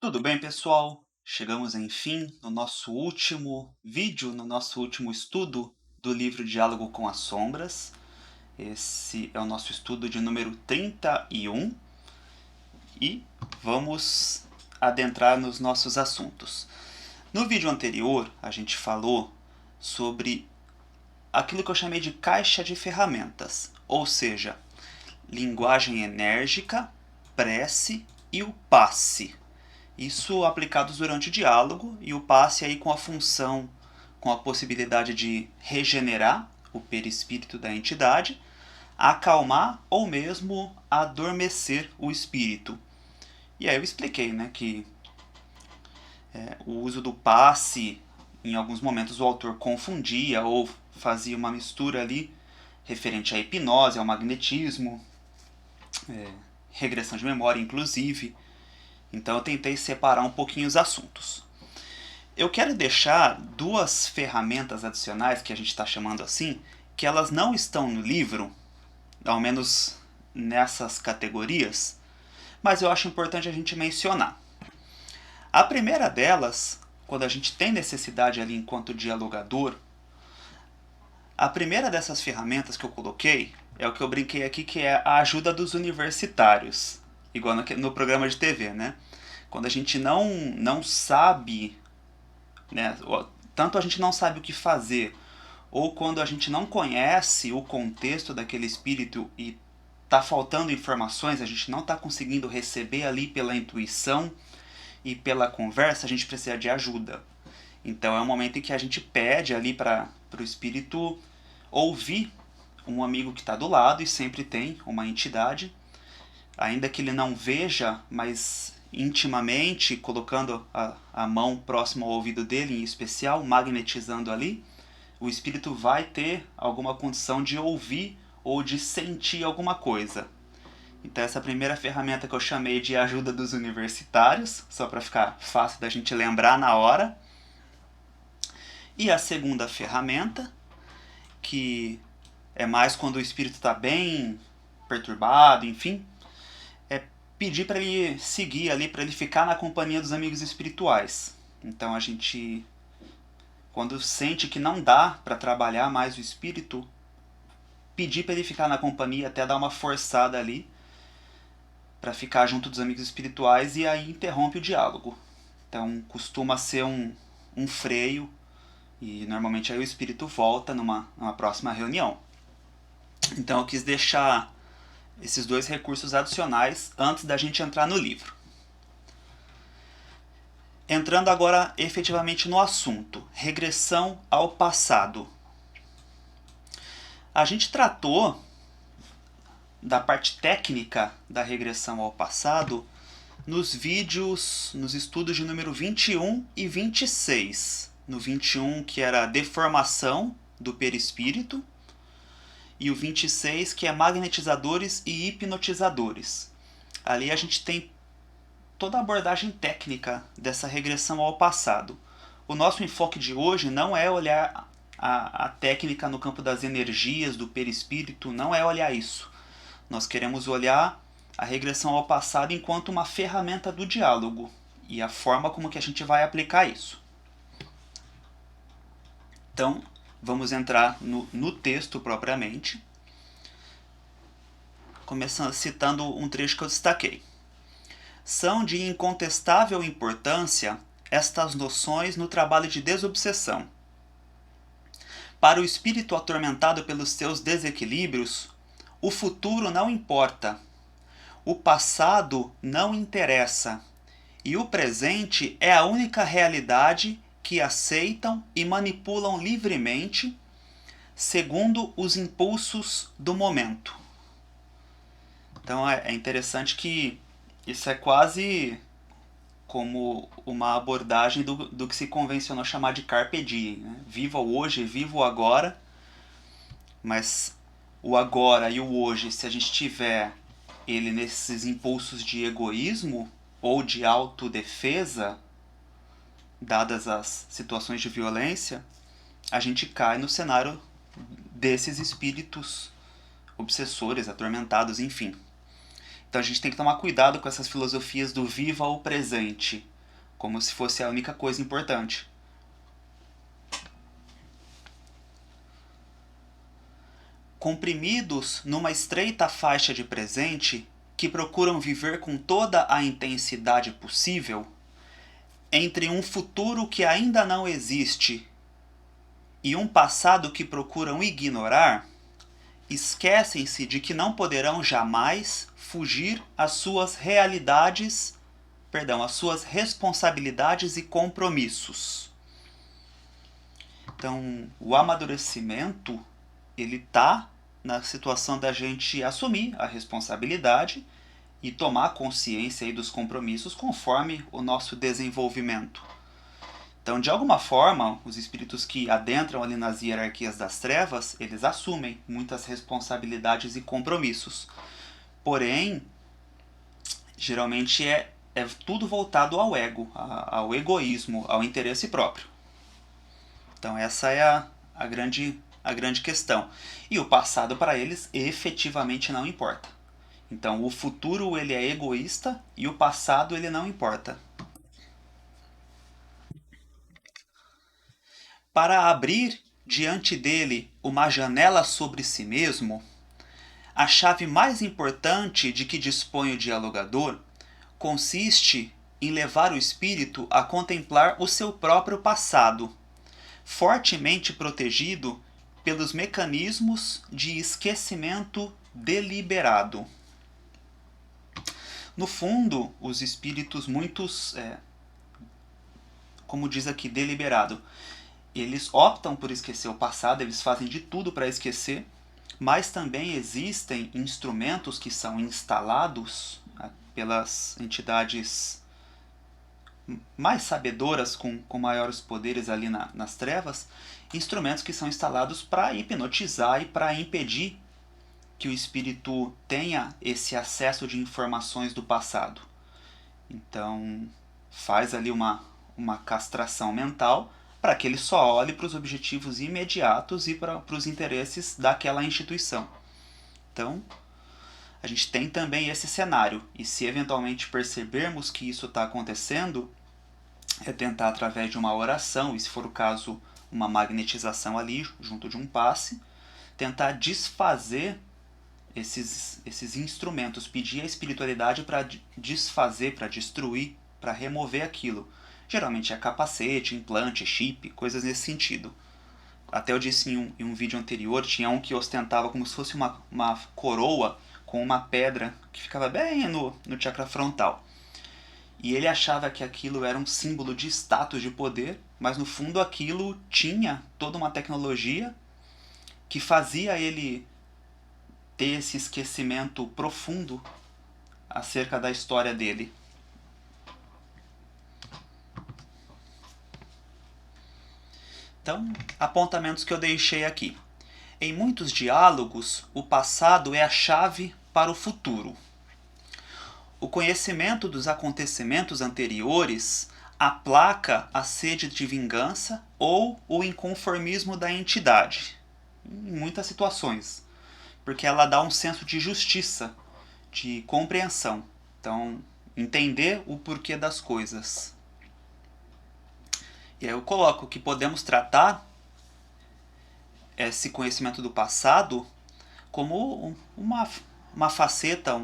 Tudo bem, pessoal? Chegamos, enfim, no nosso último vídeo, no nosso último estudo do livro Diálogo com as Sombras. Esse é o nosso estudo de número 31 e vamos adentrar nos nossos assuntos. No vídeo anterior, a gente falou sobre aquilo que eu chamei de caixa de ferramentas, ou seja, linguagem enérgica, prece e o passe. Isso aplicados durante o diálogo e o passe aí com a função, com a possibilidade de regenerar o perispírito da entidade, acalmar ou mesmo adormecer o espírito. E aí eu expliquei, né, que o uso do passe, em alguns momentos o autor confundia ou fazia uma mistura ali referente à hipnose, ao magnetismo, regressão de memória inclusive. Então eu tentei separar um pouquinho os assuntos. Eu quero deixar duas ferramentas adicionais, que a gente está chamando assim, que elas não estão no livro, ao menos nessas categorias, mas eu acho importante a gente mencionar. A primeira delas, quando a gente tem necessidade ali enquanto dialogador, a primeira dessas ferramentas que eu coloquei é o que eu brinquei aqui, que é a ajuda dos universitários, igual no programa de TV, né? Quando a gente não sabe, né, tanto a gente não sabe o que fazer, ou quando a gente não conhece o contexto daquele espírito e está faltando informações, a gente não está conseguindo receber ali pela intuição e pela conversa, a gente precisa de ajuda. Então é um momento em que a gente pede ali para o espírito ouvir um amigo que está do lado, e sempre tem uma entidade, ainda que ele não veja, mas intimamente, colocando a mão próxima ao ouvido dele, em especial, magnetizando ali, o espírito vai ter alguma condição de ouvir ou de sentir alguma coisa. Então essa primeira ferramenta que eu chamei de ajuda dos universitários, só para ficar fácil da gente lembrar na hora. E a segunda ferramenta, que é mais quando o espírito está bem perturbado, enfim, é pedir para ele seguir ali, para ele ficar na companhia dos amigos espirituais. Então a gente, quando sente que não dá para trabalhar mais o espírito, pedir para ele ficar na companhia, até dar uma forçada ali, para ficar junto dos amigos espirituais, e aí interrompe o diálogo. Então costuma ser um freio, e normalmente aí o espírito volta numa próxima reunião. Então eu quis deixar esses dois recursos adicionais antes da gente entrar no livro. Entrando agora efetivamente no assunto, regressão ao passado. A gente tratou da parte técnica da regressão ao passado nos vídeos, nos estudos de número 21 e 26. No 21, que era a deformação do perispírito, e o 26, que é magnetizadores e hipnotizadores. Ali a gente tem toda a abordagem técnica dessa regressão ao passado. O nosso enfoque de hoje não é olhar a técnica no campo das energias, do perispírito, não é olhar isso. Nós queremos olhar a regressão ao passado enquanto uma ferramenta do diálogo e a forma como que a gente vai aplicar isso. Então, vamos entrar no texto propriamente, começando citando um trecho que eu destaquei. São de incontestável importância estas noções no trabalho de desobsessão. Para o espírito atormentado pelos seus desequilíbrios, o futuro não importa, o passado não interessa, e o presente é a única realidade que aceitam e manipulam livremente, segundo os impulsos do momento. Então é interessante que isso é quase como uma abordagem do que se convencionou chamar de carpe diem, né? Viva o hoje, viva o agora, mas o agora e o hoje, se a gente tiver ele nesses impulsos de egoísmo ou de autodefesa, dadas as situações de violência, a gente cai no cenário desses espíritos obsessores, atormentados, enfim. Então a gente tem que tomar cuidado com essas filosofias do viva o presente. como se fosse a única coisa importante. Comprimidos numa estreita faixa de presente que procuram viver com toda a intensidade possível, entre um futuro que ainda não existe e um passado que procuram ignorar, esquecem-se de que não poderão jamais fugir às suas realidades, às suas responsabilidades e compromissos. Então, o amadurecimento, ele está na situação da gente assumir a responsabilidade e tomar consciência aí dos compromissos conforme o nosso desenvolvimento. Então, de alguma forma, os espíritos que adentram ali nas hierarquias das trevas, eles assumem muitas responsabilidades e compromissos. Porém, geralmente é tudo voltado ao ego, ao egoísmo, ao interesse próprio. Então, essa é a grande questão. E o passado para eles efetivamente não importa. Então, o futuro ele é egoísta e o passado ele não importa. Para abrir diante dele uma janela sobre si mesmo, a chave mais importante de que dispõe o dialogador consiste em levar o espírito a contemplar o seu próprio passado, fortemente protegido pelos mecanismos de esquecimento deliberado. No fundo, os espíritos muitos, como diz aqui, deliberado, eles optam por esquecer o passado, eles fazem de tudo para esquecer, mas também existem instrumentos que são instalados pelas entidades mais sabedoras, com maiores poderes ali nas trevas, instrumentos que são instalados para hipnotizar e para impedir que o espírito tenha esse acesso de informações do passado. Então, faz ali uma castração mental para que ele só olhe para os objetivos imediatos e para os interesses daquela instituição. Então, a gente tem também esse cenário, e se eventualmente percebermos que isso está acontecendo, é tentar através de uma oração, e se for o caso, uma magnetização ali, junto de um passe, tentar desfazer esses instrumentos, pedir a espiritualidade para desfazer, para destruir, para remover aquilo. Geralmente é capacete, implante, chip, coisas nesse sentido. Até eu disse em um vídeo anterior, tinha um que ostentava como se fosse uma coroa com uma pedra que ficava bem no chakra frontal. E ele achava que aquilo era um símbolo de status, de poder, mas no fundo aquilo tinha toda uma tecnologia que fazia ele ter esse esquecimento profundo acerca da história dele. Então, apontamentos que eu deixei aqui. Em muitos diálogos, o passado é a chave para o futuro. O conhecimento dos acontecimentos anteriores aplaca a sede de vingança ou o inconformismo da entidade, em muitas situações, porque ela dá um senso de justiça, de compreensão. Então, entender o porquê das coisas. E aí eu coloco que podemos tratar esse conhecimento do passado como uma faceta,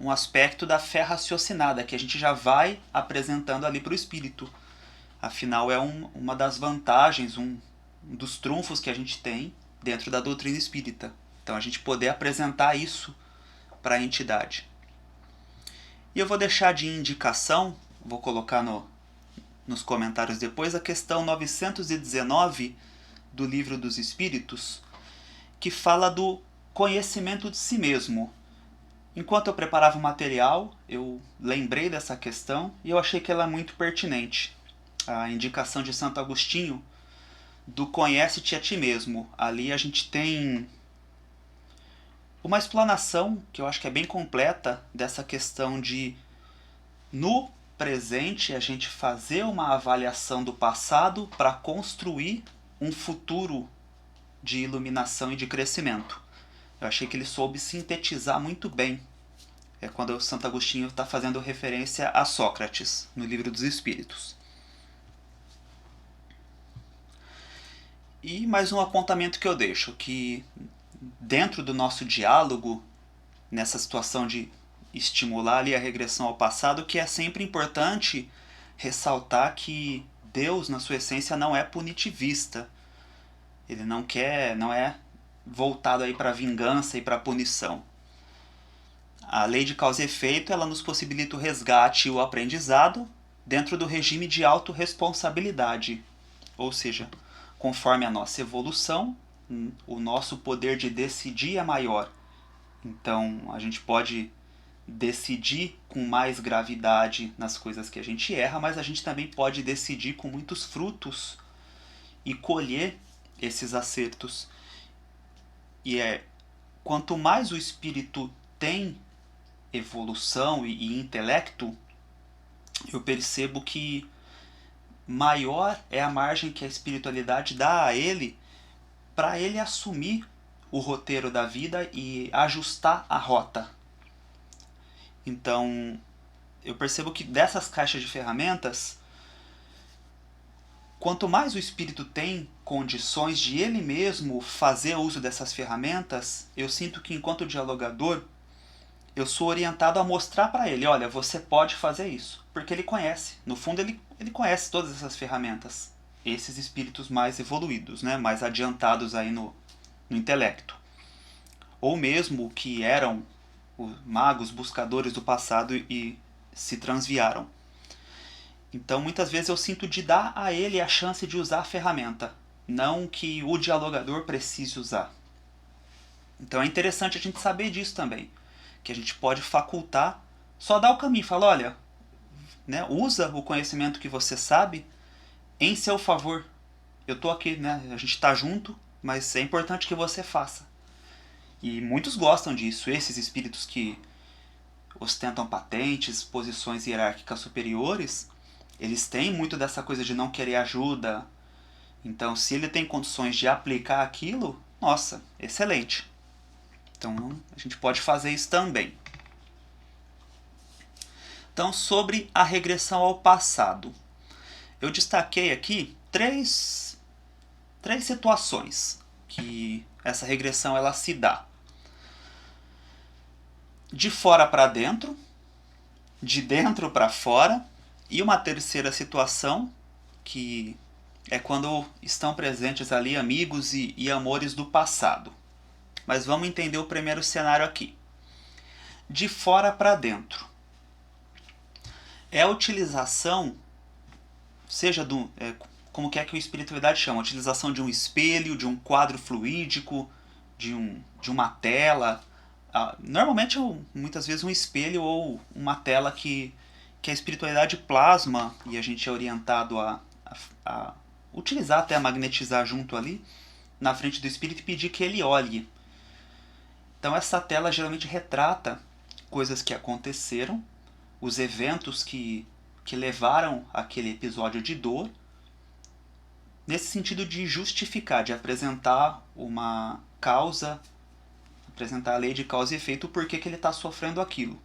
um aspecto da fé raciocinada, que a gente já vai apresentando ali para o espírito. Afinal, é uma das vantagens, um dos trunfos que a gente tem dentro da doutrina espírita. Então, a gente poder apresentar isso para a entidade. E eu vou deixar de indicação, vou colocar nos comentários depois, a questão 919 do Livro dos Espíritos, que fala do conhecimento de si mesmo. Enquanto eu preparava o material, eu lembrei dessa questão e eu achei que ela é muito pertinente. A indicação de Santo Agostinho do conhece-te a ti mesmo. Ali a gente tem uma explanação que eu acho que é bem completa dessa questão de, no presente, a gente fazer uma avaliação do passado para construir um futuro de iluminação e de crescimento. Eu achei que ele soube sintetizar muito bem. É quando o Santo Agostinho está fazendo referência a Sócrates, no Livro dos Espíritos. E mais um apontamento que eu deixo, que dentro do nosso diálogo, nessa situação de estimular ali a regressão ao passado, que é sempre importante ressaltar que Deus, na sua essência, não é punitivista. Ele não é voltado aí para vingança e para punição. A lei de causa e efeito, ela nos possibilita o resgate e o aprendizado dentro do regime de autorresponsabilidade. Ou seja, conforme a nossa evolução, o nosso poder de decidir é maior. Então, a gente pode decidir com mais gravidade nas coisas que a gente erra, mas a gente também pode decidir com muitos frutos e colher esses acertos. E quanto mais o espírito tem evolução e intelecto, eu percebo que maior é a margem que a espiritualidade dá a ele para ele assumir o roteiro da vida e ajustar a rota. Então, eu percebo que dessas caixas de ferramentas, quanto mais o espírito tem condições de ele mesmo fazer uso dessas ferramentas, eu sinto que enquanto dialogador, eu sou orientado a mostrar para ele, olha, você pode fazer isso, porque ele conhece, no fundo ele conhece todas essas ferramentas, esses espíritos mais evoluídos, né, mais adiantados aí no intelecto, ou mesmo que eram os magos buscadores do passado e se transviaram. Então muitas vezes eu sinto de dar a ele a chance de usar a ferramenta, não que o dialogador precise usar. Então é interessante a gente saber disso também, que a gente pode facultar, só dar o caminho, fala, olha, né, usa o conhecimento que você sabe em seu favor. Eu estou aqui, né, a gente está junto, mas é importante que você faça. E muitos gostam disso, esses espíritos que ostentam patentes, posições hierárquicas superiores, eles têm muito dessa coisa de não querer ajuda. Então, se ele tem condições de aplicar aquilo, nossa, excelente. Então, a gente pode fazer isso também. Então, sobre a regressão ao passado. Eu destaquei aqui três situações que essa regressão ela se dá. De fora para dentro, de dentro para fora, e uma terceira situação, que é quando estão presentes ali amigos e amores do passado. Mas vamos entender o primeiro cenário aqui. De fora para dentro. É a utilização, seja como que a espiritualidade chama, a utilização de um espelho, de um quadro fluídico, de uma tela. Normalmente, muitas vezes, um espelho ou uma tela que a espiritualidade plasma e a gente é orientado a utilizar, até a magnetizar junto ali, na frente do espírito e pedir que ele olhe. Então essa tela geralmente retrata coisas que aconteceram, os eventos que levaram aquele episódio de dor, nesse sentido de justificar, de apresentar uma causa, apresentar a lei de causa e efeito, o porquê que ele está sofrendo aquilo.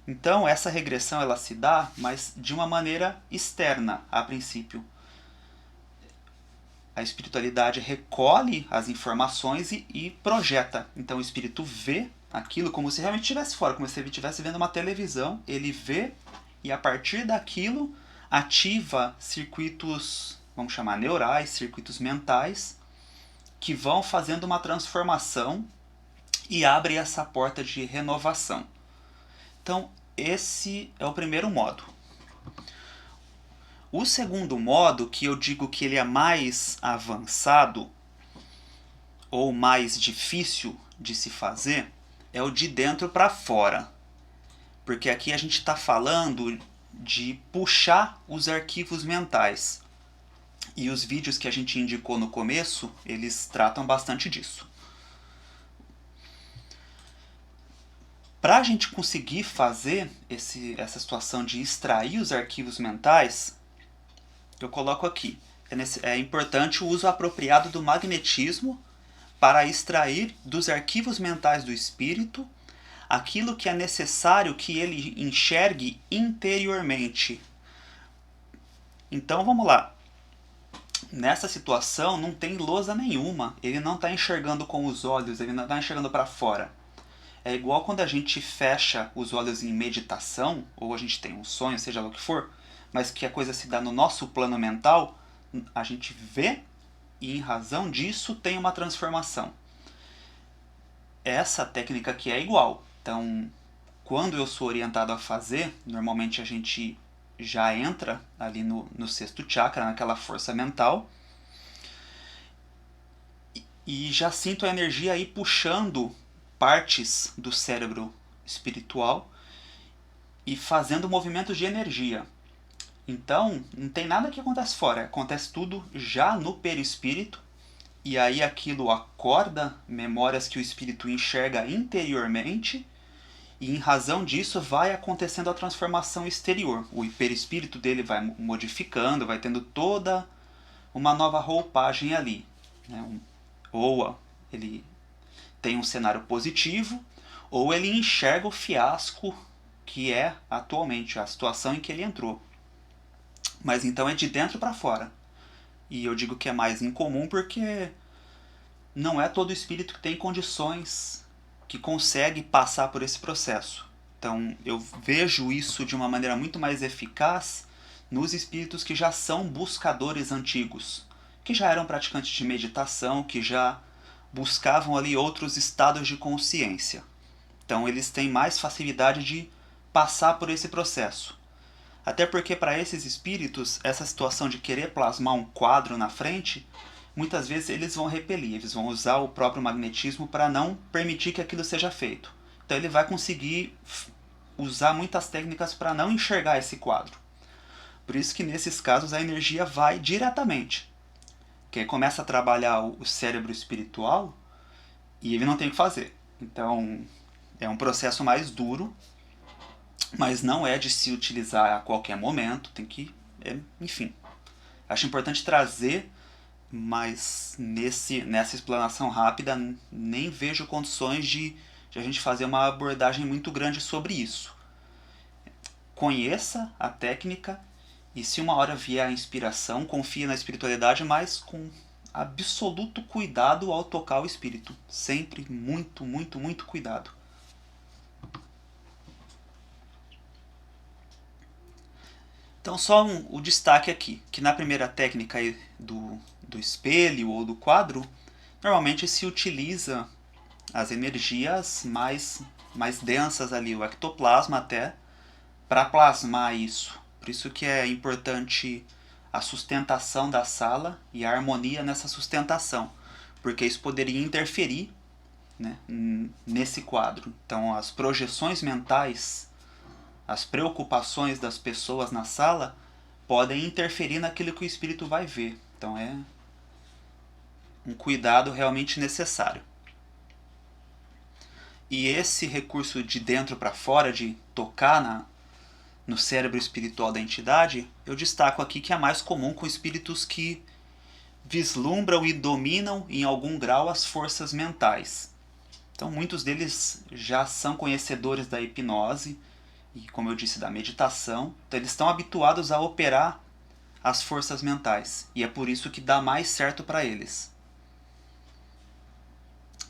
Então essa regressão ela se dá, mas de uma maneira externa, a princípio. A espiritualidade recolhe as informações e projeta. Então o espírito vê aquilo como se realmente estivesse fora, como se ele estivesse vendo uma televisão. Ele vê e a partir daquilo ativa circuitos, vamos chamar neurais, circuitos mentais, que vão fazendo uma transformação e abre essa porta de renovação. Então esse é o primeiro modo. O segundo modo, que eu digo que ele é mais avançado ou mais difícil de se fazer, é o de dentro para fora. Porque aqui a gente está falando de puxar os arquivos mentais. E os vídeos que a gente indicou no começo, eles tratam bastante disso. Para a gente conseguir fazer essa situação de extrair os arquivos mentais, eu coloco aqui. É importante o uso apropriado do magnetismo para extrair dos arquivos mentais do espírito aquilo que é necessário que ele enxergue interiormente. Então vamos lá. nessa situação não tem lousa nenhuma, ele não está enxergando com os olhos, ele não está enxergando para fora. É igual quando a gente fecha os olhos em meditação, ou a gente tem um sonho, seja lá o que for, mas que a coisa se dá no nosso plano mental, a gente vê e em razão disso tem uma transformação. Essa técnica aqui é igual. Então, quando eu sou orientado a fazer, normalmente a gente já entra ali no sexto chakra, naquela força mental, e já sinto a energia aí puxando partes do cérebro espiritual e fazendo movimentos de energia. Então, não tem nada que acontece fora, acontece tudo já no perispírito, e aí aquilo acorda memórias que o espírito enxerga interiormente, e em razão disso vai acontecendo a transformação exterior. O perispírito dele vai modificando, vai tendo toda uma nova roupagem ali, né? Ou ele tem um cenário positivo, ou ele enxerga o fiasco que é atualmente a situação em que ele entrou. Mas então é de dentro para fora. E eu digo que é mais incomum porque não é todo espírito que tem condições, que consegue passar por esse processo. Então eu vejo isso de uma maneira muito mais eficaz nos espíritos que já são buscadores antigos, que já eram praticantes de meditação, que já buscavam ali outros estados de consciência. Então eles têm mais facilidade de passar por esse processo. Até porque para esses espíritos, essa situação de querer plasmar um quadro na frente, muitas vezes eles vão repelir, eles vão usar o próprio magnetismo para não permitir que aquilo seja feito. Então ele vai conseguir usar muitas técnicas para não enxergar esse quadro. Por isso que nesses casos a energia vai diretamente. Quem começa a trabalhar o cérebro espiritual e ele não tem o que fazer. Então é um processo mais duro, mas não é de se utilizar a qualquer momento, tem que, enfim. Acho importante trazer, mas nessa explanação rápida nem vejo condições de a gente fazer uma abordagem muito grande sobre isso. Conheça a técnica e se uma hora vier a inspiração, confie na espiritualidade, mas com absoluto cuidado ao tocar o espírito. Sempre muito, muito, muito cuidado. Então só o destaque aqui, que na primeira técnica do espelho ou do quadro, normalmente se utiliza as energias mais densas ali, o ectoplasma até, para plasmar isso. Por isso que é importante a sustentação da sala e a harmonia nessa sustentação, porque isso poderia interferir, né, nesse quadro. Então as projeções mentais, as preocupações das pessoas na sala podem interferir naquilo que o espírito vai ver. Então é um cuidado realmente necessário. E esse recurso de dentro para fora, de tocar no cérebro espiritual da entidade, eu destaco aqui que é mais comum com espíritos que vislumbram e dominam em algum grau as forças mentais. Então muitos deles já são conhecedores da hipnose e, como eu disse, da meditação. Então eles estão habituados a operar as forças mentais e é por isso que dá mais certo para eles.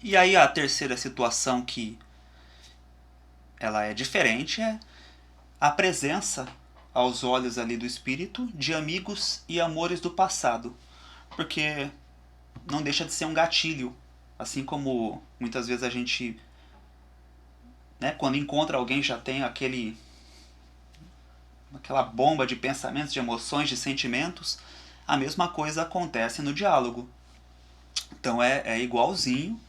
E aí a terceira situação que ela é diferente é a presença aos olhos ali do espírito de amigos e amores do passado, porque não deixa de ser um gatilho, assim como muitas vezes a gente, né, quando encontra alguém já tem aquela bomba de pensamentos, de emoções, de sentimentos. A mesma coisa acontece no diálogo. Então é igualzinho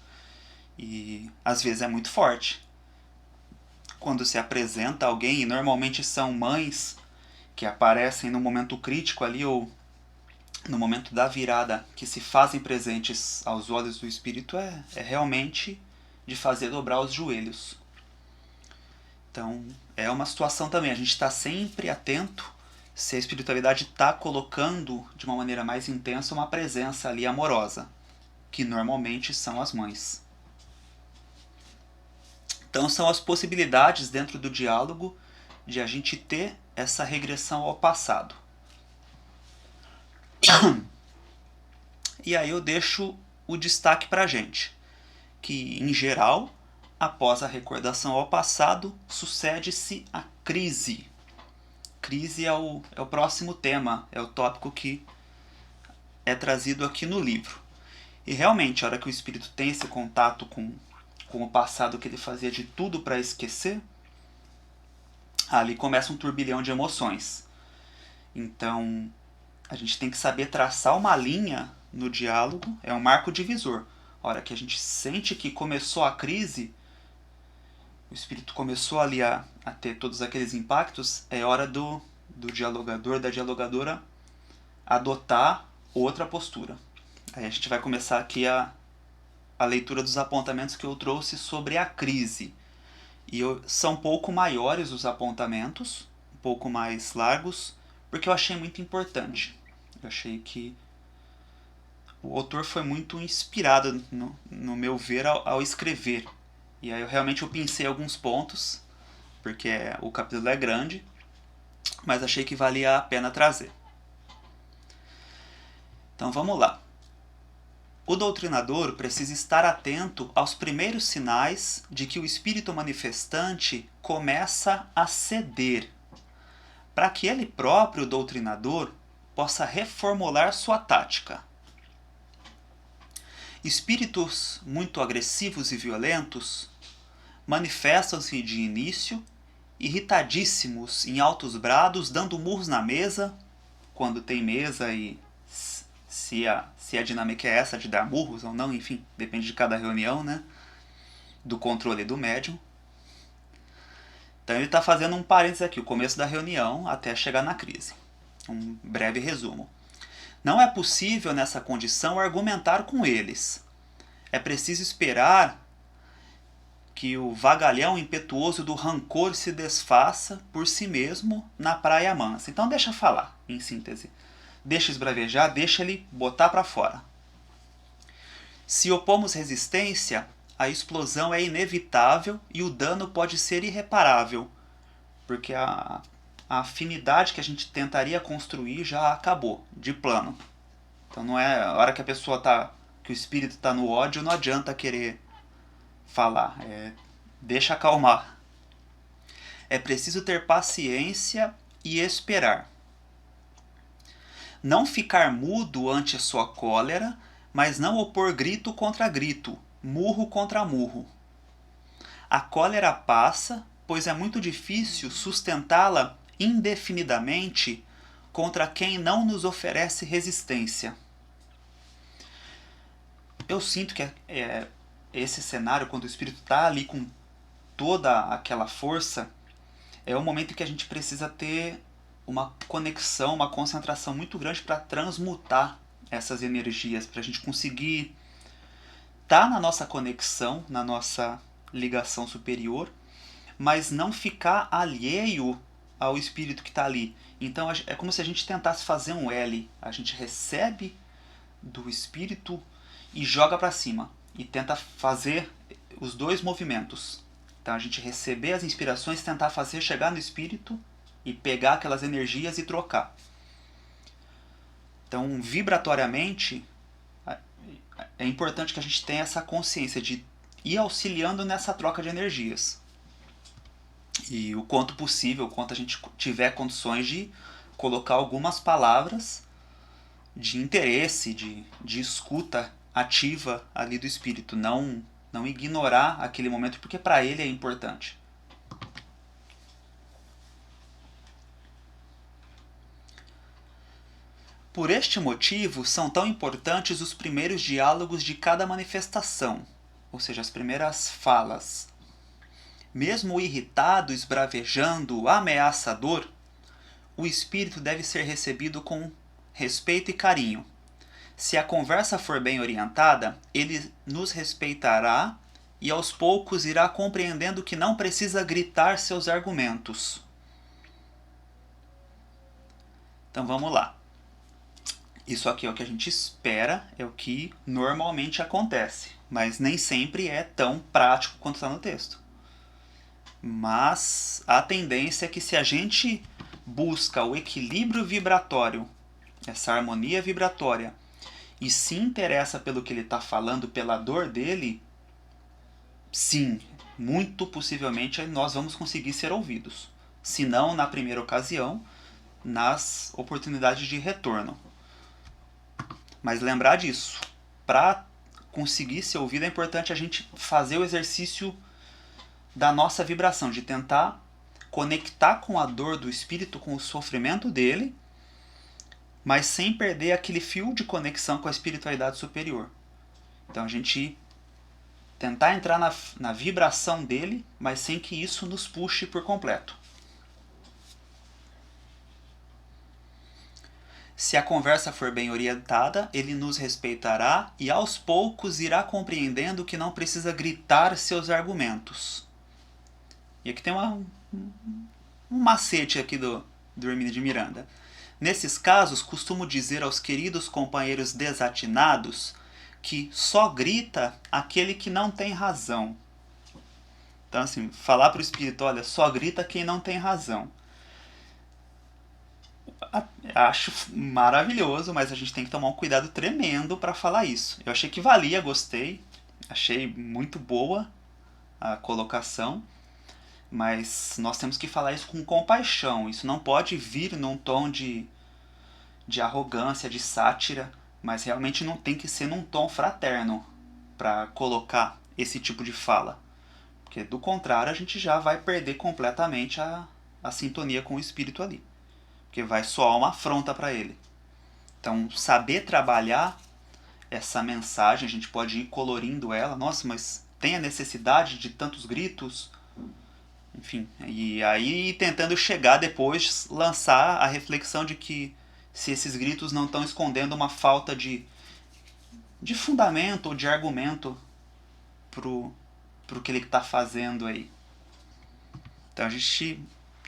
e às vezes é muito forte. Quando se apresenta alguém, e normalmente são mães que aparecem no momento crítico ali, ou no momento da virada, que se fazem presentes aos olhos do espírito, é realmente de fazer dobrar os joelhos. Então é uma situação também, a gente está sempre atento se a espiritualidade está colocando de uma maneira mais intensa uma presença ali amorosa, que normalmente são as mães. Então são as possibilidades dentro do diálogo de a gente ter essa regressão ao passado. E aí eu deixo o destaque para a gente, que em geral, após a recordação ao passado, sucede-se a crise. Crise é o próximo tema, é o tópico que é trazido aqui no livro. E realmente, a hora que o espírito tem esse contato com o passado que ele fazia de tudo para esquecer, ali começa um turbilhão de emoções. Então, a gente tem que saber traçar uma linha no diálogo, é um marco divisor. A hora que a gente sente que começou a crise, o espírito começou ali a ter todos aqueles impactos, é hora do dialogador, da dialogadora, adotar outra postura. Aí a gente vai começar aqui a leitura dos apontamentos que eu trouxe sobre a crise. E são um pouco maiores os apontamentos, um pouco mais largos, porque eu achei muito importante. Eu achei que o autor foi muito inspirado, no meu ver, ao escrever. E aí eu realmente pensei alguns pontos, porque o capítulo é grande, mas achei que valia a pena trazer. Então vamos lá. O doutrinador precisa estar atento aos primeiros sinais de que o espírito manifestante começa a ceder, para que ele próprio, o doutrinador, possa reformular sua tática. Espíritos muito agressivos e violentos manifestam-se de início irritadíssimos, em altos brados, dando murros na mesa, quando tem mesa, e se a dinâmica é essa de dar murros ou não, enfim, depende de cada reunião, né? Do controle do médium. Então ele está fazendo um parênteses aqui, o começo da reunião até chegar na crise. Um breve resumo. Não é possível, nessa condição, argumentar com eles. É preciso esperar que o vagalhão impetuoso do rancor se desfaça por si mesmo na praia mansa. Então deixa falar, em síntese. Deixa esbravejar, deixa ele botar para fora. Se opomos resistência, a explosão é inevitável e o dano pode ser irreparável, porque a afinidade que a gente tentaria construir já acabou, de plano. Então não é a hora que a pessoa que o espírito está no ódio, não adianta querer falar, deixa acalmar. É preciso ter paciência e esperar. Não ficar mudo ante sua cólera, mas não opor grito contra grito, murro contra murro. A cólera passa, pois é muito difícil sustentá-la indefinidamente contra quem não nos oferece resistência. Eu sinto que esse cenário, quando o espírito está ali com toda aquela força, é o momento em que a gente precisa ter uma conexão, uma concentração muito grande para transmutar essas energias, para a gente conseguir estar na nossa conexão, na nossa ligação superior, mas não ficar alheio ao espírito que está ali. Então é como se a gente tentasse fazer um L. A gente recebe do espírito e joga para cima. E tenta fazer os dois movimentos. Então a gente receber as inspirações, tentar fazer chegar no espírito e pegar aquelas energias e trocar. Então, vibratoriamente, é importante que a gente tenha essa consciência de ir auxiliando nessa troca de energias. E o quanto possível, o quanto a gente tiver condições de colocar algumas palavras de interesse, de escuta ativa ali do espírito. Não ignorar aquele momento, porque para ele é importante. Por este motivo, são tão importantes os primeiros diálogos de cada manifestação, ou seja, as primeiras falas. Mesmo irritado, esbravejando, ameaçador, o espírito deve ser recebido com respeito e carinho. Se a conversa for bem orientada, ele nos respeitará e aos poucos irá compreendendo que não precisa gritar seus argumentos. Então vamos lá. Isso aqui é o que a gente espera, é o que normalmente acontece, mas nem sempre é tão prático quanto está no texto. Mas a tendência é que, se a gente busca o equilíbrio vibratório, essa harmonia vibratória, e se interessa pelo que ele está falando, pela dor dele, sim, muito possivelmente nós vamos conseguir ser ouvidos. Se não na primeira ocasião, nas oportunidades de retorno. Mas lembrar disso, para conseguir ser ouvido é importante a gente fazer o exercício da nossa vibração, de tentar conectar com a dor do espírito, com o sofrimento dele, mas sem perder aquele fio de conexão com a espiritualidade superior. Então a gente tentar entrar na vibração dele, mas sem que isso nos puxe por completo. Se a conversa for bem orientada, ele nos respeitará e aos poucos irá compreendendo que não precisa gritar seus argumentos. E aqui tem um macete aqui do Hermínio de Miranda. Nesses casos, costumo dizer aos queridos companheiros desatinados que só grita aquele que não tem razão. Então, assim, falar para o espírito, olha, só grita quem não tem razão. Acho maravilhoso, mas a gente tem que tomar um cuidado tremendo para falar isso. Eu achei que valia, gostei, achei muito boa a colocação, mas nós temos que falar isso com compaixão. Isso não pode vir num tom de arrogância, de sátira, mas realmente não tem que ser num tom fraterno para colocar esse tipo de fala. Porque do contrário a gente já vai perder completamente a sintonia com o espírito ali. Porque vai soar uma afronta para ele. Então, saber trabalhar essa mensagem, a gente pode ir colorindo ela. Nossa, mas tem a necessidade de tantos gritos? Enfim, e aí tentando chegar depois, lançar a reflexão de que se esses gritos não estão escondendo uma falta de fundamento ou de argumento pro que ele está fazendo aí. Então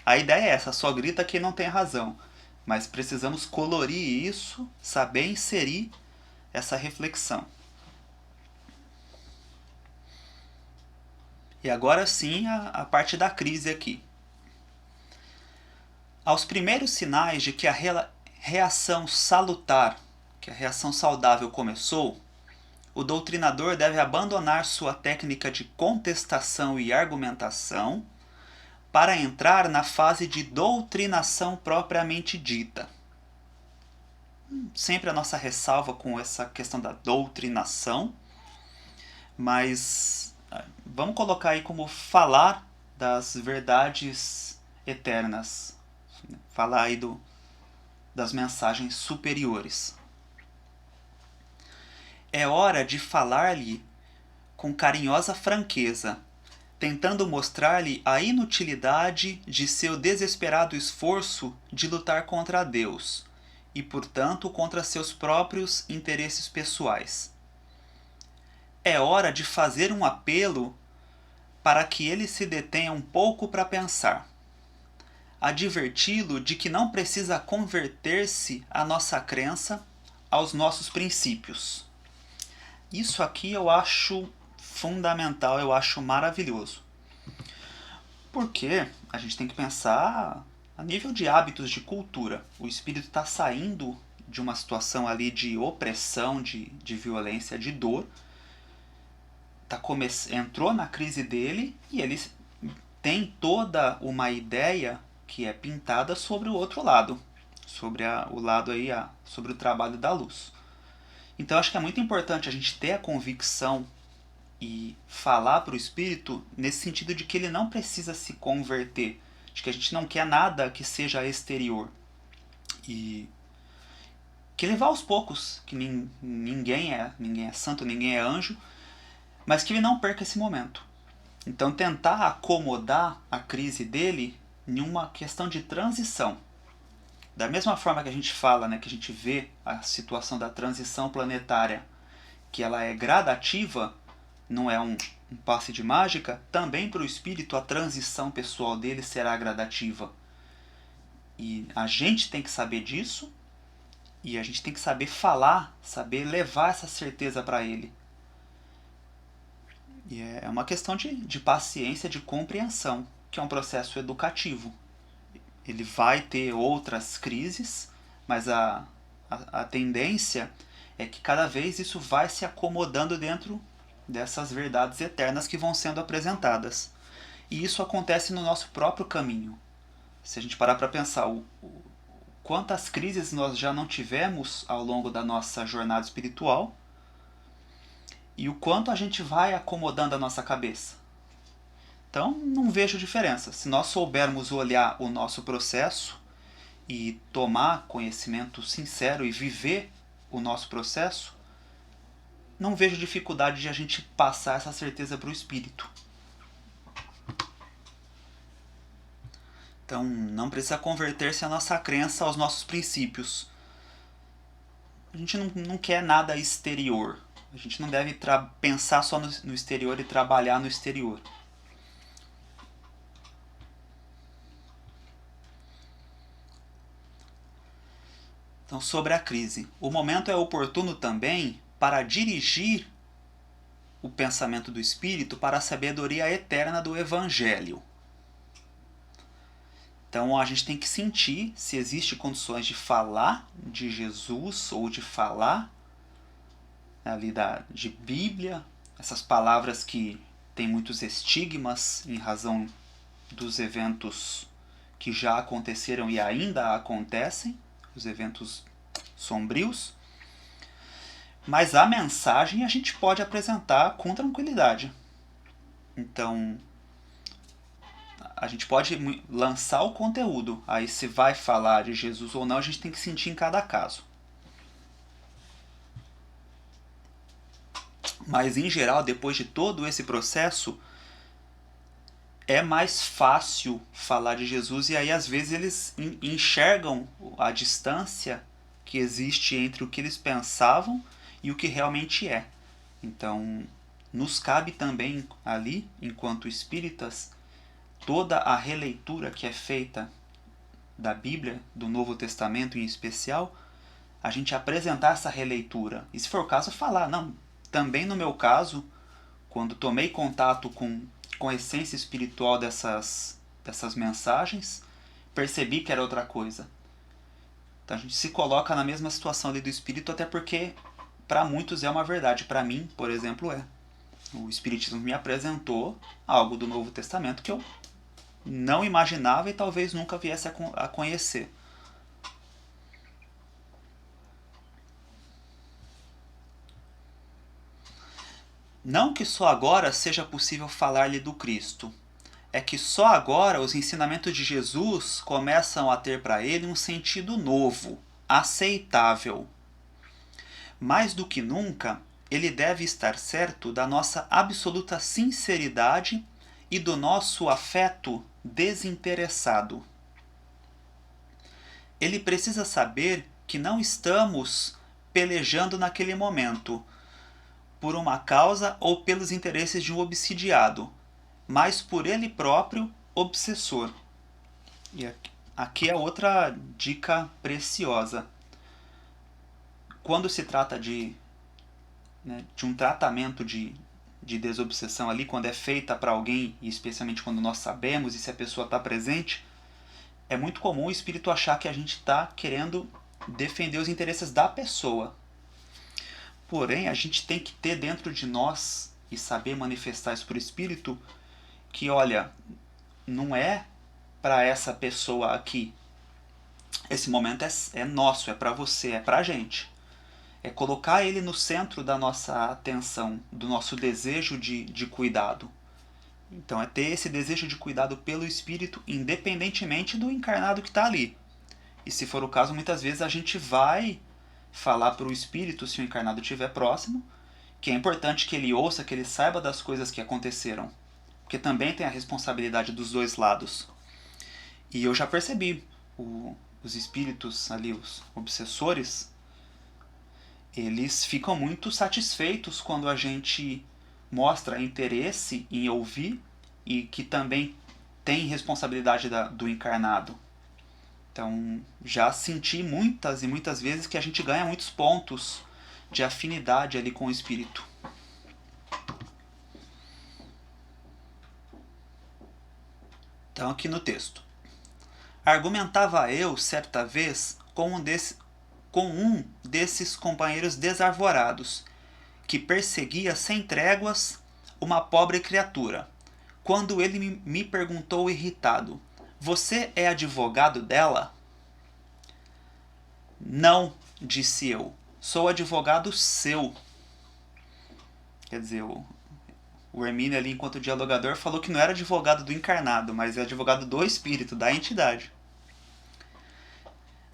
a ideia é essa, só grita quem não tem razão. Mas precisamos colorir isso, saber inserir essa reflexão. E agora sim a parte da crise aqui. Aos primeiros sinais de que a reação salutar, que a reação saudável começou, o doutrinador deve abandonar sua técnica de contestação e argumentação para entrar na fase de doutrinação propriamente dita. Sempre a nossa ressalva com essa questão da doutrinação, mas vamos colocar aí como falar das verdades eternas, falar aí das mensagens superiores. É hora de falar-lhe com carinhosa franqueza, tentando mostrar-lhe a inutilidade de seu desesperado esforço de lutar contra Deus e, portanto, contra seus próprios interesses pessoais. É hora de fazer um apelo para que ele se detenha um pouco para pensar. Adverti-lo de que não precisa converter-se à nossa crença, aos nossos princípios. Isso aqui eu acho fundamental, eu acho maravilhoso. Porque a gente tem que pensar a nível de hábitos de cultura. O espírito está saindo de uma situação ali de opressão, de violência, de dor. Entrou na crise dele e ele tem toda uma ideia que é pintada sobre o outro lado. Sobre o lado aí, sobre o trabalho da luz. Então acho que é muito importante a gente ter a convicção e falar para o espírito nesse sentido de que ele não precisa se converter, de que a gente não quer nada que seja exterior. E que levar aos poucos, que ninguém é santo, ninguém é anjo, mas que ele não perca esse momento. Então tentar acomodar a crise dele em uma questão de transição. Da mesma forma que a gente fala, né, que a gente vê a situação da transição planetária, que ela é gradativa, não é um passe de mágica, também para o espírito a transição pessoal dele será gradativa. E a gente tem que saber disso, e a gente tem que saber falar, saber levar essa certeza para ele. E é uma questão de paciência, de compreensão, que é um processo educativo. Ele vai ter outras crises, mas a tendência é que cada vez isso vai se acomodando dentro dessas verdades eternas que vão sendo apresentadas. E isso acontece no nosso próprio caminho. Se a gente parar para pensar quantas crises nós já não tivemos ao longo da nossa jornada espiritual e o quanto a gente vai acomodando a nossa cabeça. Então, não vejo diferença. Se nós soubermos olhar o nosso processo e tomar conhecimento sincero e viver o nosso processo, não vejo dificuldade de a gente passar essa certeza para o espírito. Então, não precisa converter-se a nossa crença aos nossos princípios. A gente não quer nada exterior. A gente não deve pensar só no exterior e trabalhar no exterior. Então, sobre a crise. O momento é oportuno também para dirigir o pensamento do espírito para a sabedoria eterna do Evangelho. Então, a gente tem que sentir se existe condições de falar de Jesus ou de falar ali de Bíblia, essas palavras que têm muitos estigmas em razão dos eventos que já aconteceram e ainda acontecem, os eventos sombrios, mas a mensagem a gente pode apresentar com tranquilidade. Então, a gente pode lançar o conteúdo, aí se vai falar de Jesus ou não, a gente tem que sentir em cada caso. Mas, em geral, depois de todo esse processo, é mais fácil falar de Jesus e aí, às vezes, eles enxergam a distância que existe entre o que eles pensavam e o que realmente é. Então, nos cabe também ali, enquanto espíritas, toda a releitura que é feita da Bíblia, do Novo Testamento em especial, a gente apresentar essa releitura. E se for o caso, falar, não, também no meu caso, quando tomei contato com a essência espiritual dessas mensagens, percebi que era outra coisa. Então a gente se coloca na mesma situação ali do espírito, até porque para muitos é uma verdade. Para mim, por exemplo, é. O espiritismo me apresentou algo do Novo Testamento que eu não imaginava e talvez nunca viesse a conhecer. Não que só agora seja possível falar-lhe do Cristo, é que só agora os ensinamentos de Jesus começam a ter para ele um sentido novo, aceitável. Mais do que nunca, ele deve estar certo da nossa absoluta sinceridade e do nosso afeto desinteressado. Ele precisa saber que não estamos pelejando naquele momento por uma causa ou pelos interesses de um obsidiado, mas por ele próprio obsessor. E aqui é outra dica preciosa. Quando se trata de um tratamento de desobsessão ali, quando é feita para alguém, e especialmente quando nós sabemos e se a pessoa está presente, é muito comum o espírito achar que a gente está querendo defender os interesses da pessoa. Porém, a gente tem que ter dentro de nós e saber manifestar isso para o espírito que, olha, não é para essa pessoa aqui. Esse momento é nosso, é para você, é para a gente. É colocar ele no centro da nossa atenção, do nosso desejo de cuidado. Então é ter esse desejo de cuidado pelo espírito, independentemente do encarnado que está ali. E se for o caso, muitas vezes a gente vai falar para o espírito, se o encarnado estiver próximo, que é importante que ele ouça, que ele saiba das coisas que aconteceram. Porque também tem a responsabilidade dos dois lados. E eu já percebi, os espíritos ali, os obsessores, eles ficam muito satisfeitos quando a gente mostra interesse em ouvir e que também tem responsabilidade do encarnado. Então, já senti muitas e muitas vezes que a gente ganha muitos pontos de afinidade ali com o espírito. Então, aqui no texto. Argumentava eu, certa vez, com com um desses companheiros desarvorados, que perseguia sem tréguas uma pobre criatura. Quando ele me perguntou irritado: "Você é advogado dela?" "Não", disse eu, "sou advogado seu." Quer dizer, o Hermínio ali, enquanto dialogador, falou que não era advogado do encarnado, mas é advogado do espírito, da entidade.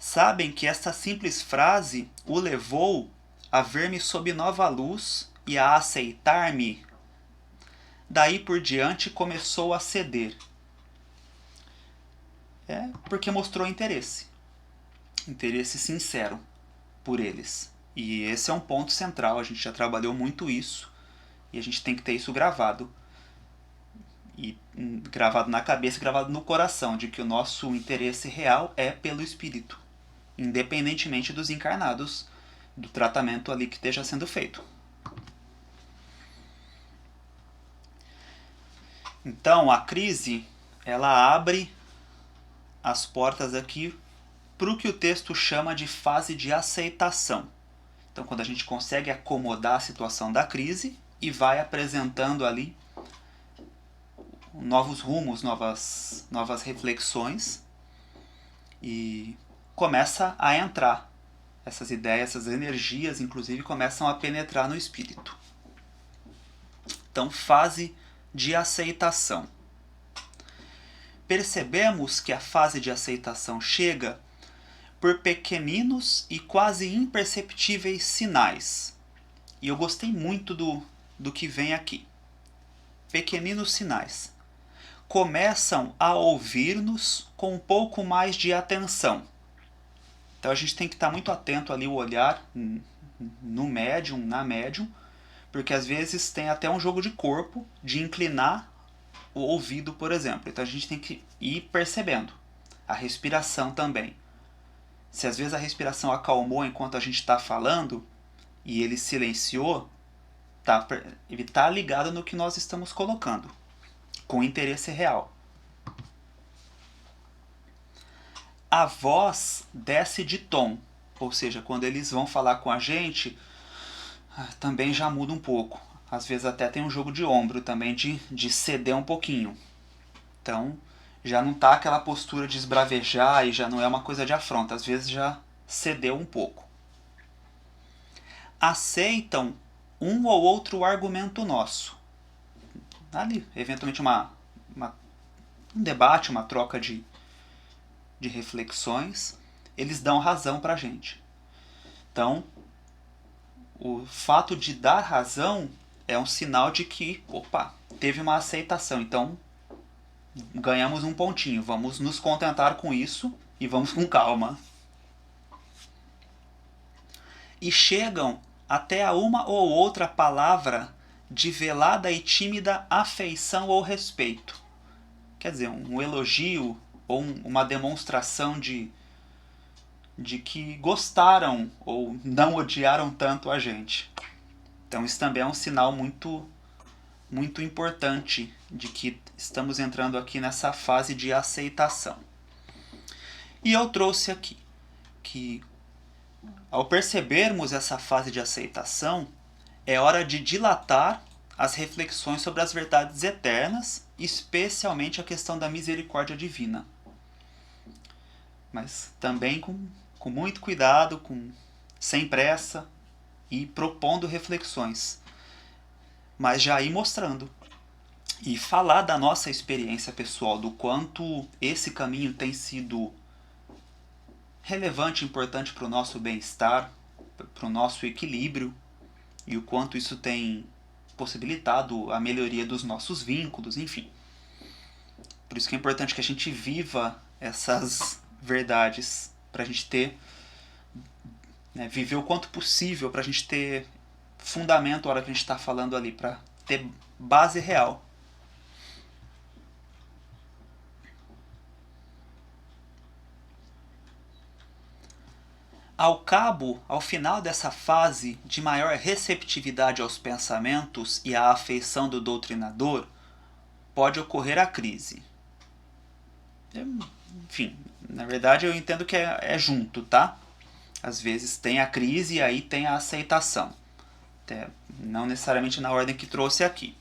Sabem que esta simples frase o levou a ver-me sob nova luz e a aceitar-me. Daí por diante começou a ceder. Porque mostrou interesse. Interesse sincero por eles. E esse é um ponto central, a gente já trabalhou muito isso. E a gente tem que ter isso gravado. E gravado na cabeça, gravado no coração, de que o nosso interesse real é pelo espírito, independentemente dos encarnados, do tratamento ali que esteja sendo feito. Então, a crise, ela abre as portas aqui para o que o texto chama de fase de aceitação. Então, quando a gente consegue acomodar a situação da crise e vai apresentando ali novos rumos, novas reflexões, e começa a entrar essas ideias, essas energias, inclusive, começam a penetrar no espírito. Então, fase de aceitação. Percebemos que a fase de aceitação chega por pequeninos e quase imperceptíveis sinais. E eu gostei muito do que vem aqui. Pequeninos sinais. Começam a ouvir-nos com um pouco mais de atenção. Então a gente tem que estar muito atento ali, o olhar no médium, na médium, porque às vezes tem até um jogo de corpo de inclinar o ouvido, por exemplo. Então a gente tem que ir percebendo. A respiração também. Se às vezes a respiração acalmou enquanto a gente está falando e ele silenciou, ele está ligado no que nós estamos colocando, com interesse real. A voz desce de tom, ou seja, quando eles vão falar com a gente, também já muda um pouco. Às vezes até tem um jogo de ombro também, de ceder um pouquinho. Então, já não está aquela postura de esbravejar e já não é uma coisa de afronta. Às vezes já cedeu um pouco. Aceitam um ou outro argumento nosso. Ali, eventualmente um debate, uma troca de reflexões, eles dão razão para a gente. Então, o fato de dar razão é um sinal de que, teve uma aceitação. Então, ganhamos um pontinho. Vamos nos contentar com isso e vamos com calma. E chegam até a uma ou outra palavra de velada e tímida afeição ou respeito. Quer dizer, um elogio ou uma demonstração de que gostaram ou não odiaram tanto a gente. Então isso também é um sinal muito, muito importante de que estamos entrando aqui nessa fase de aceitação. E eu trouxe aqui que, ao percebermos essa fase de aceitação, é hora de dilatar as reflexões sobre as verdades eternas, especialmente a questão da misericórdia divina. Mas também com muito cuidado, sem pressa e propondo reflexões. Mas já ir mostrando. E falar da nossa experiência pessoal, do quanto esse caminho tem sido relevante e importante para o nosso bem-estar, para o nosso equilíbrio, e o quanto isso tem possibilitado a melhoria dos nossos vínculos, enfim. Por isso que é importante que a gente viva essas verdades, para a gente ter, viver o quanto possível, para a gente ter fundamento na hora que a gente está falando ali, para ter base real. Ao final dessa fase de maior receptividade aos pensamentos e à afeição do doutrinador, pode ocorrer a crise. Enfim, na verdade eu entendo que é junto, tá? Às vezes tem a crise e aí tem a aceitação. Até não necessariamente na ordem que trouxe aqui.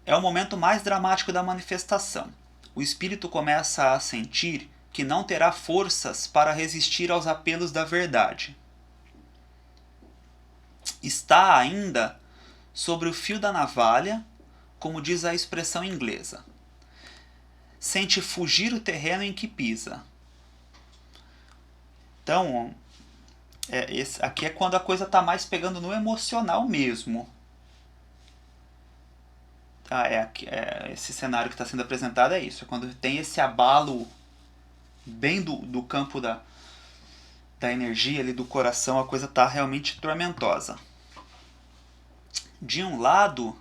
É o momento mais dramático da manifestação. O espírito começa a sentir que não terá forças para resistir aos apelos da verdade. Está ainda sobre o fio da navalha, como diz a expressão inglesa. Sente fugir o terreno em que pisa. Então, aqui é quando a coisa está mais pegando no emocional mesmo. Esse cenário que está sendo apresentado é isso. É quando tem esse abalo bem do campo da energia ali do coração, a coisa está realmente tormentosa. De um lado,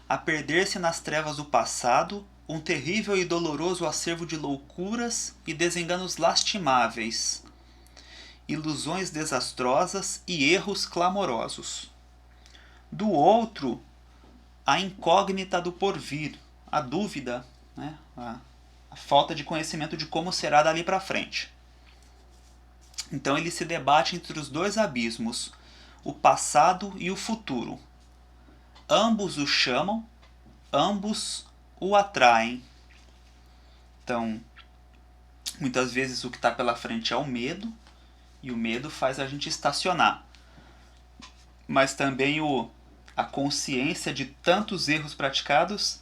a perder-se nas trevas do passado, um terrível e doloroso acervo de loucuras e desenganos lastimáveis, ilusões desastrosas e erros clamorosos. Do outro, a incógnita do porvir, a dúvida, né? A falta de conhecimento de como será dali para frente. Então ele se debate entre os dois abismos, o passado e o futuro. Ambos o chamam, ambos o atraem. Então, muitas vezes o que está pela frente é o medo, e o medo faz a gente estacionar. Mas também a consciência de tantos erros praticados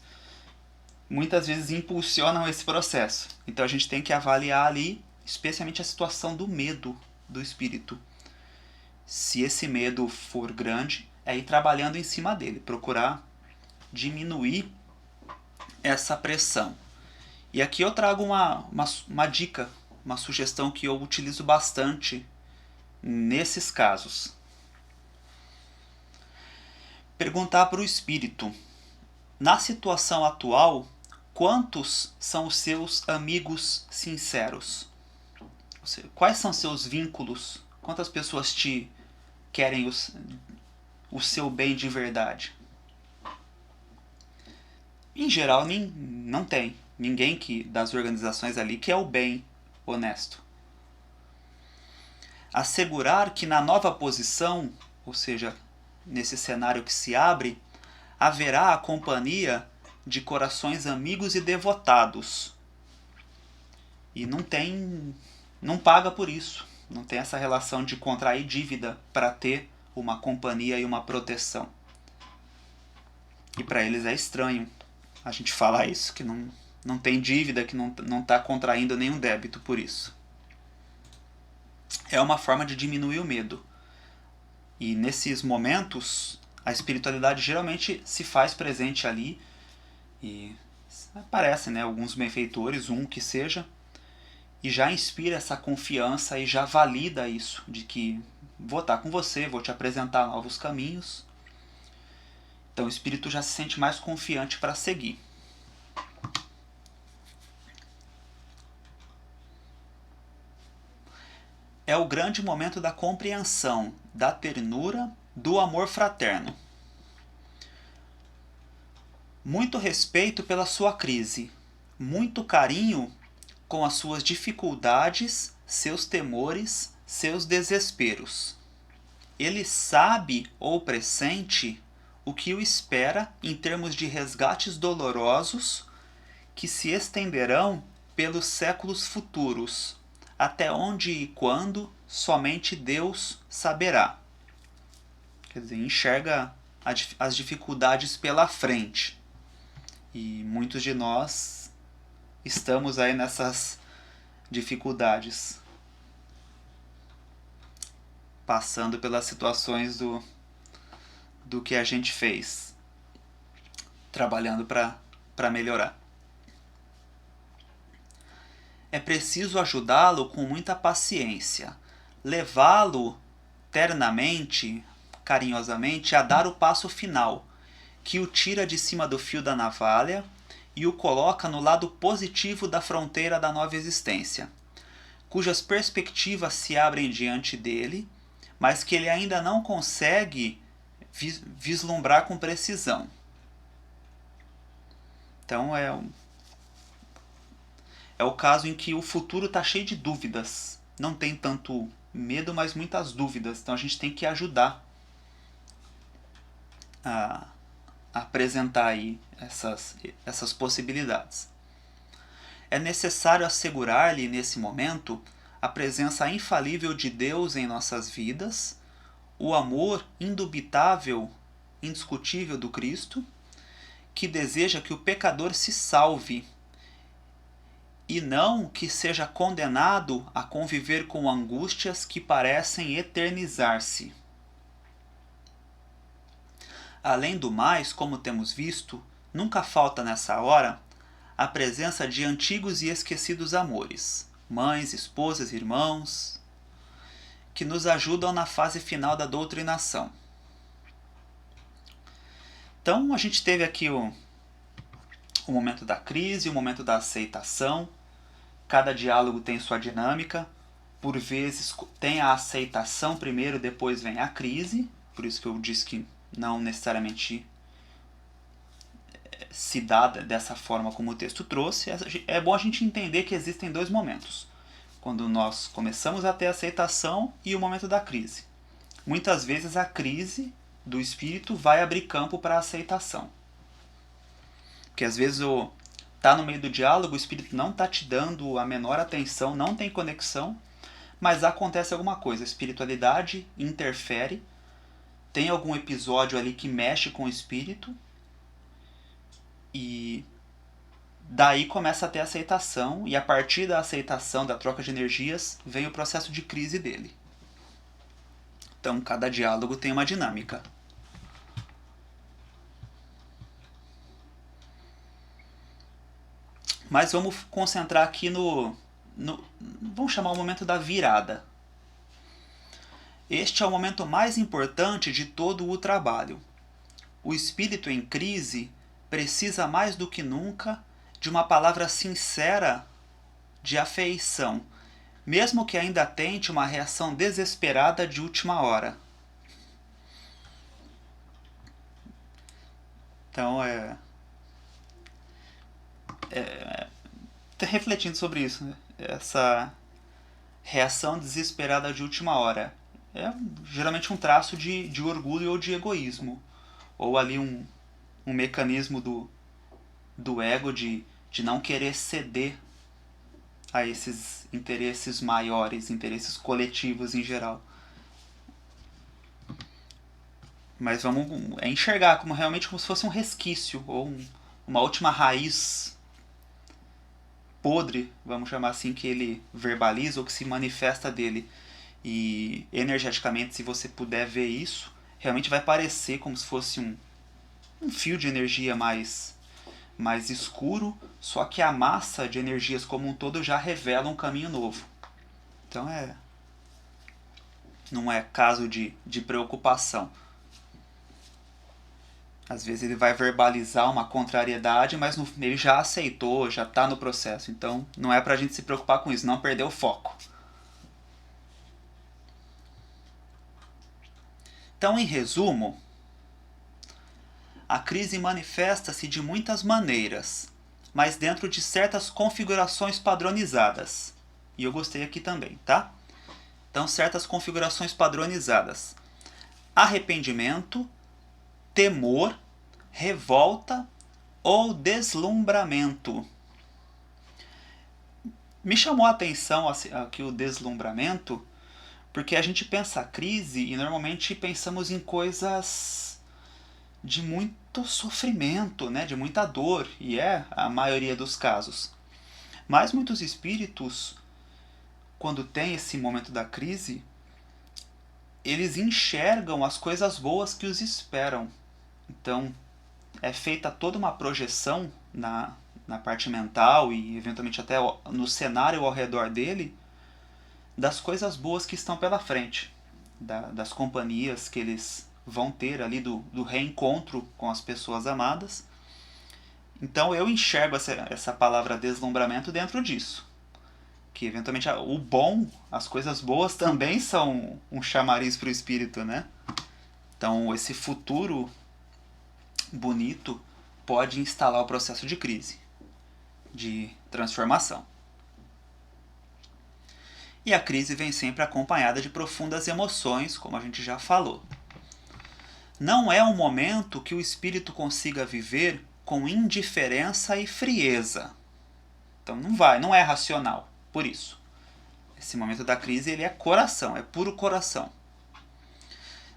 muitas vezes impulsionam esse processo. Então a gente tem que avaliar ali, especialmente a situação do medo do espírito. Se esse medo for grande, é ir trabalhando em cima dele, procurar diminuir essa pressão. E aqui eu trago uma dica, uma sugestão que eu utilizo bastante nesses casos. Perguntar para o espírito: na situação atual, quantos são os seus amigos sinceros? Ou seja, quais são seus vínculos? Quantas pessoas te querem o seu bem de verdade? Em geral, não tem ninguém das organizações ali que é o bem honesto. Assegurar que na nova posição, ou seja, nesse cenário que se abre, haverá a companhia de corações amigos e devotados. E não paga por isso. Não tem essa relação de contrair dívida para ter uma companhia e uma proteção. E para eles é estranho a gente falar isso, que não tem dívida, que não está contraindo nenhum débito por isso. É uma forma de diminuir o medo. E nesses momentos, a espiritualidade geralmente se faz presente ali e aparecem, né, alguns benfeitores, um que seja, e já inspira essa confiança e já valida isso, de que vou estar com você, vou te apresentar novos caminhos. Então o espírito já se sente mais confiante para seguir. É o grande momento da compreensão, da ternura, do amor fraterno. Muito respeito pela sua crise, muito carinho com as suas dificuldades, seus temores, seus desesperos. Ele sabe ou pressente o que o espera em termos de resgates dolorosos que se estenderão pelos séculos futuros, até onde e quando somente Deus saberá. Quer dizer, enxerga as dificuldades pela frente. E muitos de nós estamos aí nessas dificuldades, passando pelas situações do que a gente fez, trabalhando para melhorar. É preciso ajudá-lo com muita paciência, levá-lo ternamente, carinhosamente, a dar o passo final, que o tira de cima do fio da navalha e o coloca no lado positivo da fronteira da nova existência, cujas perspectivas se abrem diante dele, mas que ele ainda não consegue vislumbrar com precisão. Então é o caso em que o futuro está cheio de dúvidas. não tem tanto medo, mas muitas dúvidas. Então a gente tem que ajudar a apresentar aí essas possibilidades. É necessário assegurar-lhe, nesse momento, a presença infalível de Deus em nossas vidas, o amor indubitável, indiscutível do Cristo, que deseja que o pecador se salve e não que seja condenado a conviver com angústias que parecem eternizar-se. Além do mais, como temos visto, nunca falta nessa hora a presença de antigos e esquecidos amores, mães, esposas, irmãos, que nos ajudam na fase final da doutrinação. Então a gente teve aqui o momento da crise, o momento da aceitação. Cada diálogo tem sua dinâmica. Por vezes tem a aceitação primeiro, depois vem a crise. Por isso que eu disse que não necessariamente se dá dessa forma como o texto trouxe. É bom a gente entender que existem dois momentos. Quando nós começamos a ter aceitação e o momento da crise. Muitas vezes a crise do espírito vai abrir campo para a aceitação. Porque às vezes tá no meio do diálogo, o espírito não está te dando a menor atenção, não tem conexão, mas acontece alguma coisa, a espiritualidade interfere, tem algum episódio ali que mexe com o espírito, e daí começa a ter aceitação, e a partir da aceitação, da troca de energias, vem o processo de crise dele. Então cada diálogo tem uma dinâmica. Mas vamos concentrar aqui vamos chamar o momento da virada. Este é o momento mais importante de todo o trabalho. O espírito em crise precisa mais do que nunca de uma palavra sincera de afeição, mesmo que ainda tente uma reação desesperada de última hora. Então refletindo sobre isso, né? Essa reação desesperada de última hora é geralmente um traço de orgulho ou de egoísmo, ou ali um mecanismo do ego de não querer ceder a esses interesses maiores, interesses coletivos em geral. Mas vamos enxergar realmente como se fosse um resquício, ou uma última raiz podre, vamos chamar assim, que ele verbaliza ou que se manifesta dele. E energeticamente, se você puder ver isso, realmente vai parecer como se fosse um fio de energia mais escuro, só que a massa de energias como um todo já revela um caminho novo. Então não é caso de preocupação. Às vezes ele vai verbalizar uma contrariedade, mas ele já aceitou, já está no processo. Então não é para a gente se preocupar com isso, não perder o foco. Então, em resumo, a crise manifesta-se de muitas maneiras, mas dentro de certas configurações padronizadas. E eu gostei aqui também, tá? Então, certas configurações padronizadas: arrependimento, temor, revolta ou deslumbramento. Me chamou a atenção aqui o deslumbramento, porque a gente pensa a crise e normalmente pensamos em coisas de muito sofrimento, né? De muita dor, e é a maioria dos casos. Mas muitos espíritos, quando tem esse momento da crise, eles enxergam as coisas boas que os esperam. Então, é feita toda uma projeção na parte mental e eventualmente até no cenário ao redor dele das coisas boas que estão pela frente, das companhias que eles vão ter ali, do reencontro com as pessoas amadas. Então eu enxergo essa palavra deslumbramento dentro disso, que eventualmente o bom, as coisas boas também são um chamariz para o espírito, né? Então esse futuro bonito pode instalar o processo de crise, de transformação. E a crise vem sempre acompanhada de profundas emoções, como a gente já falou. Não é um momento que o espírito consiga viver com indiferença e frieza. Então não é racional, por isso. Esse momento da crise ele é coração, é puro coração.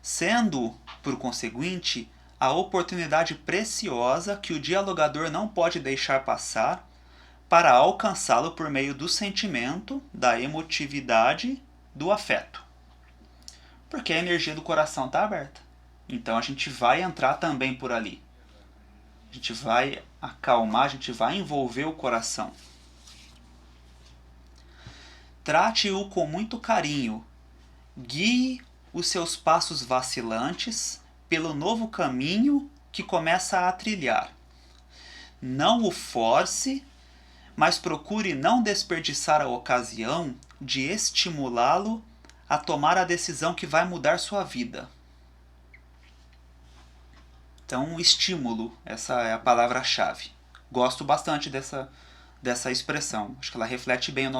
Sendo, por conseguinte, a oportunidade preciosa que o dialogador não pode deixar passar para alcançá-lo por meio do sentimento, da emotividade, do afeto. Porque a energia do coração está aberta. Então a gente vai entrar também por ali. A gente vai acalmar, a gente vai envolver o coração. Trate-o com muito carinho. Guie os seus passos vacilantes pelo novo caminho que começa a trilhar. Não o force, mas procure não desperdiçar a ocasião de estimulá-lo a tomar a decisão que vai mudar sua vida. Então, estímulo, essa é a palavra-chave. Gosto bastante dessa expressão. Acho que ela reflete bem o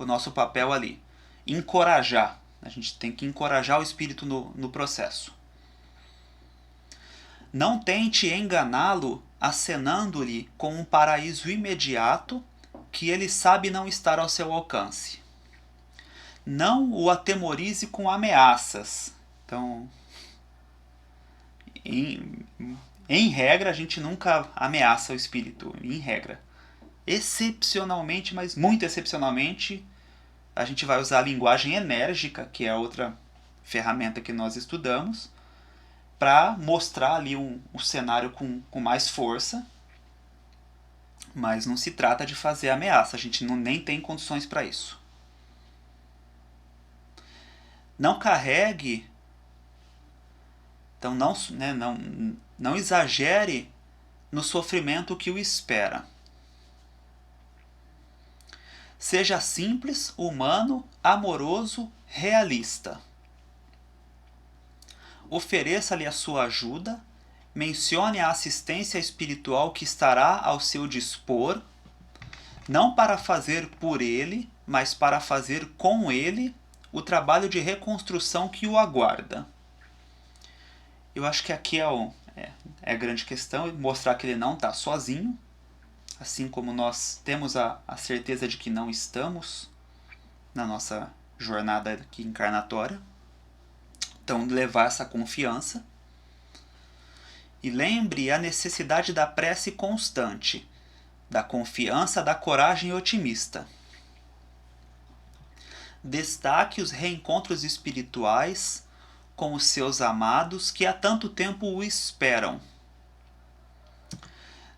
nosso papel ali. Encorajar. A gente tem que encorajar o espírito no processo. Não tente enganá-lo acenando-lhe com um paraíso imediato que ele sabe não estar ao seu alcance. Não o atemorize com ameaças. Então, em regra, a gente nunca ameaça o espírito, em regra. Excepcionalmente, mas muito excepcionalmente, a gente vai usar a linguagem enérgica, que é a outra ferramenta que nós estudamos, para mostrar ali um cenário com mais força, mas não se trata de fazer ameaça, a gente nem tem condições para isso. Não carregue, então não exagere no sofrimento que o espera. Seja simples, humano, amoroso, realista. Ofereça-lhe a sua ajuda, mencione a assistência espiritual que estará ao seu dispor, não para fazer por ele, mas para fazer com ele o trabalho de reconstrução que o aguarda. Eu acho que aqui é a grande questão, mostrar que ele não está sozinho, assim como nós temos a certeza de que não estamos na nossa jornada aqui encarnatória. Então, levar essa confiança. E lembre a necessidade da prece constante, da confiança, da coragem otimista. Destaque os reencontros espirituais com os seus amados que há tanto tempo o esperam.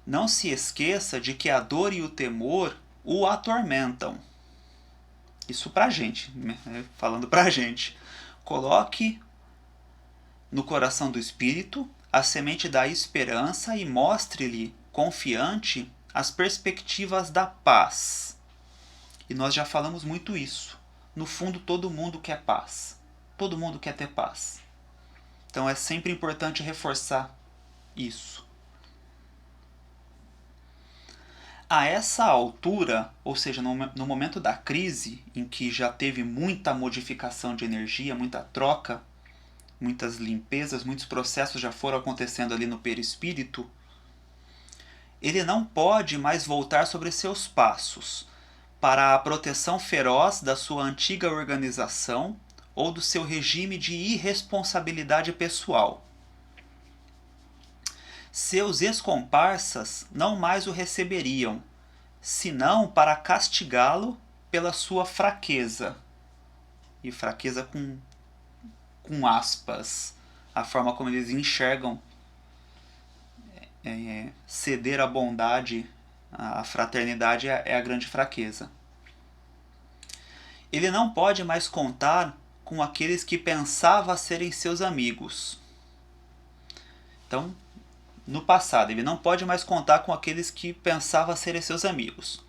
Não se esqueça de que a dor e o temor o atormentam. Isso pra gente, falando pra gente. Coloque no coração do espírito a semente da esperança e mostre-lhe, confiante, as perspectivas da paz. E nós já falamos muito isso. No fundo, todo mundo quer paz. Todo mundo quer ter paz. Então é sempre importante reforçar isso. A essa altura, ou seja, no momento da crise, em que já teve muita modificação de energia, muita troca, muitas limpezas, muitos processos já foram acontecendo ali no perispírito, ele não pode mais voltar sobre seus passos para a proteção feroz da sua antiga organização ou do seu regime de irresponsabilidade pessoal. Seus ex-comparsas não mais o receberiam, senão para castigá-lo pela sua fraqueza. E fraqueza com aspas, a forma como eles enxergam ceder à bondade, à fraternidade é a grande fraqueza. Ele não pode mais contar com aqueles que pensava serem seus amigos. Então, no passado, ele não pode mais contar com aqueles que pensava serem seus amigos.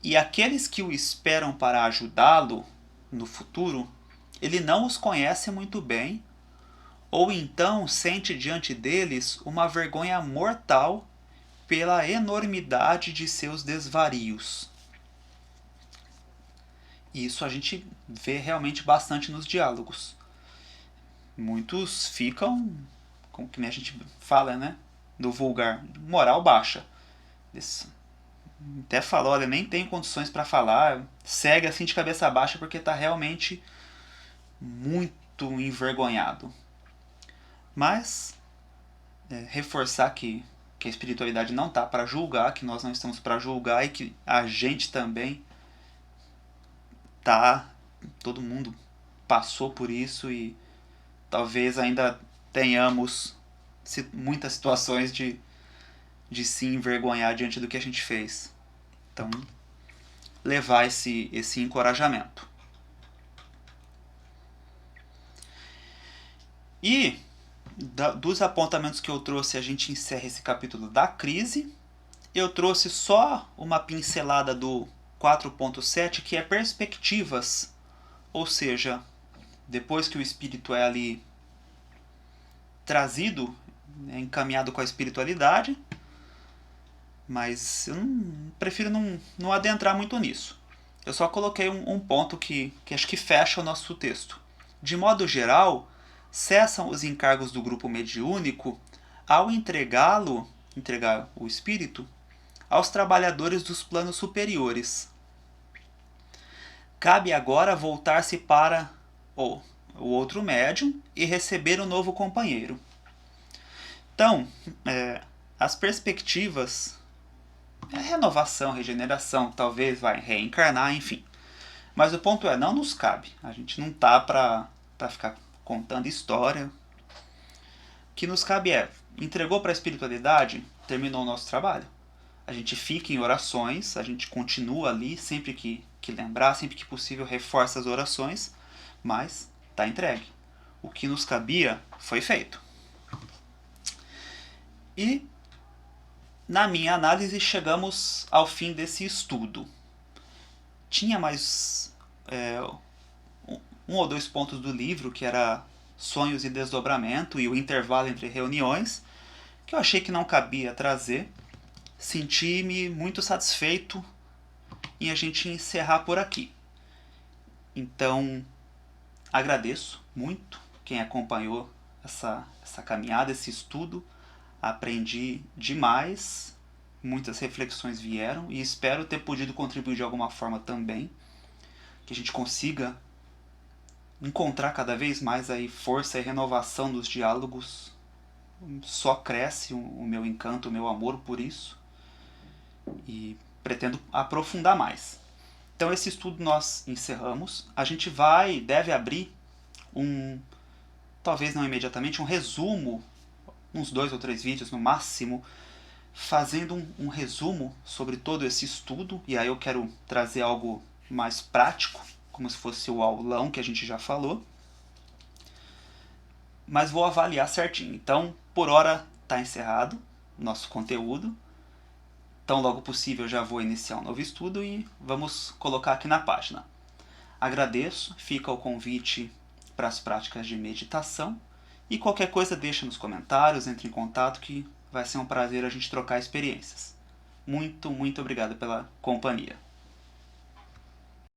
E aqueles que o esperam para ajudá-lo no futuro, ele não os conhece muito bem, ou então sente diante deles uma vergonha mortal pela enormidade de seus desvarios. E isso a gente vê realmente bastante nos diálogos. Muitos ficam, como que nem a gente fala, né? Do vulgar, moral baixa. Eles até falam, olha, nem tem condições para falar, segue assim de cabeça baixa porque está realmente muito envergonhado. Mas reforçar que a espiritualidade não está para julgar, que nós não estamos para julgar e que a gente também tá, todo mundo passou por isso e talvez ainda tenhamos muitas situações de se envergonhar diante do que a gente fez. Então, levar esse encorajamento. E dos apontamentos que eu trouxe, a gente encerra esse capítulo da crise. Eu trouxe só uma pincelada do 4.7, que é perspectivas, ou seja, depois que o espírito é ali trazido, encaminhado com a espiritualidade, mas eu prefiro não adentrar muito nisso. Eu só coloquei um ponto que acho que fecha o nosso texto. De modo geral, cessam os encargos do grupo mediúnico ao entregar o espírito, aos trabalhadores dos planos superiores. Cabe agora voltar-se para o outro médium e receber um novo companheiro. Então, as perspectivas, renovação, regeneração, talvez vai reencarnar, enfim. Mas o ponto é, não nos cabe. A gente não tá para ficar contando história. O que nos cabe entregou para a espiritualidade, terminou o nosso trabalho. A gente fica em orações, a gente continua ali sempre que lembrar, sempre que possível reforça as orações, mas está entregue. O que nos cabia foi feito. E, na minha análise, chegamos ao fim desse estudo. Tinha mais um ou dois pontos do livro, que era sonhos e desdobramento e o intervalo entre reuniões, que eu achei que não cabia trazer. Senti-me muito satisfeito em a gente encerrar por aqui. Então, agradeço muito quem acompanhou essa caminhada, esse estudo. Aprendi demais, muitas reflexões vieram e espero ter podido contribuir de alguma forma também, que a gente consiga encontrar cada vez mais aí força e renovação nos diálogos. Só cresce o meu encanto, o meu amor por isso e pretendo aprofundar mais. Então esse estudo nós encerramos. A gente deve abrir talvez não imediatamente, um resumo, uns 2 ou 3 vídeos no máximo, fazendo um resumo sobre todo esse estudo. E aí eu quero trazer algo mais prático, como se fosse o aulão que a gente já falou. Mas vou avaliar certinho. Então, por hora, está encerrado o nosso conteúdo. Tão logo possível já vou iniciar um novo estudo e vamos colocar aqui na página. Agradeço, fica o convite para as práticas de meditação e qualquer coisa deixa nos comentários, entre em contato que vai ser um prazer a gente trocar experiências. Muito, muito obrigado pela companhia.